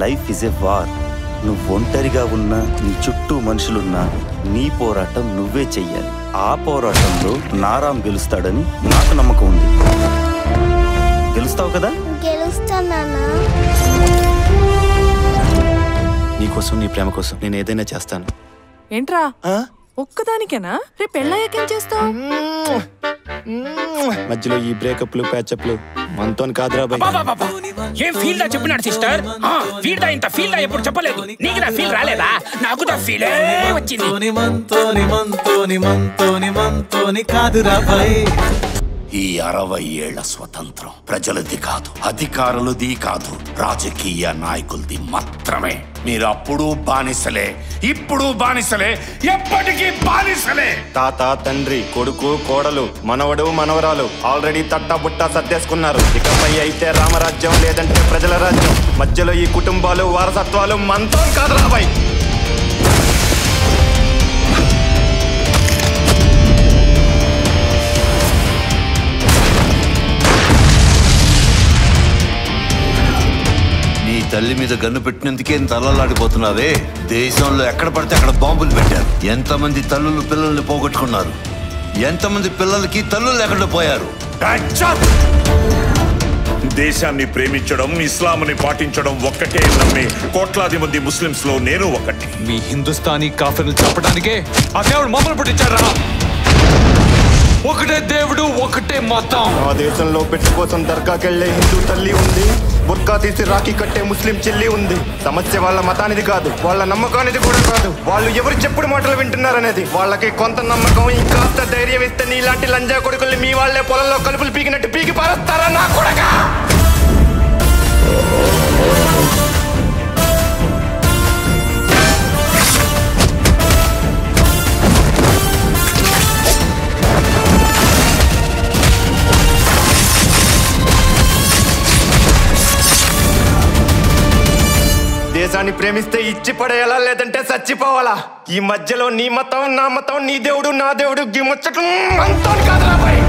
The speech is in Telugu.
Life is a war. నువ్వు ఒంటరిగా ఉన్నా, నీ చుట్టూ మనుషులున్నా, నీ పోరాటం నువ్వే చెయ్యాలి. ఆ పోరాటంలో నారాం గెలుస్తాడని నాకు నమ్మకం ఉంది. గెలుస్తావు కదా? గెలుస్తానా? నీకోసం, నీ ప్రేమ కోసం నేను ఏదైనా చేస్తాను. ఏంట్రా ఒక్కదానికేనా? రేపు పెళ్ళయ్యాకేం చేస్తావు? మధ్యలో ఈ బ్రేకప్లు ప్యాచప్లు మనతో కాదురా బాయ్. ఏం ఫీల్ దా చెప్పినాడు సిస్టర్. ఫీల్ దా ఇంత ఫీల్ దా ఎప్పుడు చెప్పలేదు. నీకు నా ఫీల్ రాలేదా? నాకు దా ఫీలే వచ్చింది. మంతోని కాదురా బాయ్. ఈ 60 ఏళ్ల స్వతంత్రం ప్రజలది కాదు, అధికారులది కాదు, రాజకీయ నాయకులది మాత్రమే. మీరు అప్పుడు బానిసలే, ఇప్పుడు బానిసలే, ఎప్పటికీ బానిసలే. తాత, తండ్రి, కొడుకు, కోడలు, మనవడు, మనవరాలు ఆల్రెడీ తట్టబుట్టా సర్దేసుకున్నారు. ఇకపై అయితే రామరాజ్యం లేదంటే ప్రజల రాజ్యం. మధ్యలో ఈ కుటుంబాలు, వారసత్వాలు మనతో కాదు రాబాయ్. తల్లి మీద గన్ను పెట్టినందుకే తలలాడిపోతున్నావే. దేశంలో ఎక్కడ పడితే అక్కడ బాంబులు పెట్టారు. ఎంతమంది తల్లులు పిల్లల్ని పోగొట్టుకున్నారు, ఎంతమంది పిల్లలకి తల్లులు లేకుండా పోయారు. దేశాన్ని ప్రేమించడం, ఇస్లాంని పాటించడం ఒక్కటే నమ్మే కోట్లాది మంది ముస్లింస్ లో నేను ఒకటి. మీ హిందుస్థానీ కాఫీలు చెప్పడానికే ఆ దేవుడు మమ్మల్ని పుట్టించారా? ఒకటే దేవుడు, ఒకటే మతం. ఆ దేశంలో పెట్టి కోసం దర్గాకెళ్లే హిందూ తల్లి ఉంది, బుర్కా తీసి రాఖీ కట్టే ముస్లిం చెల్లి ఉంది. సమస్య వాళ్ళ మతానిది కాదు, వాళ్ళ నమ్మకానిది కూడా కాదు. వాళ్ళు ఎవరు చెప్పుడు మాటలు వింటున్నారనేది. వాళ్ళకి కొంత నమ్మకం, ఇంకాస్త ధైర్యం ఇస్తే నీలాంటి లంజా కొడుకుల్ని మీ వాళ్లే పొలంలో కలుపులు పీకినట్టు పీకి పారేస్తారా నా కొడకా? దేశాన్ని ప్రేమిస్తే ఇచ్చి పడేయాలా, లేదంటే చచ్చిపోవాలా? ఈ మధ్యలో నీ మతం, నా మతం, నీ దేవుడు, నా దేవుడు గిమ్మొచ్చటం అంతా కాదురా బాయ్.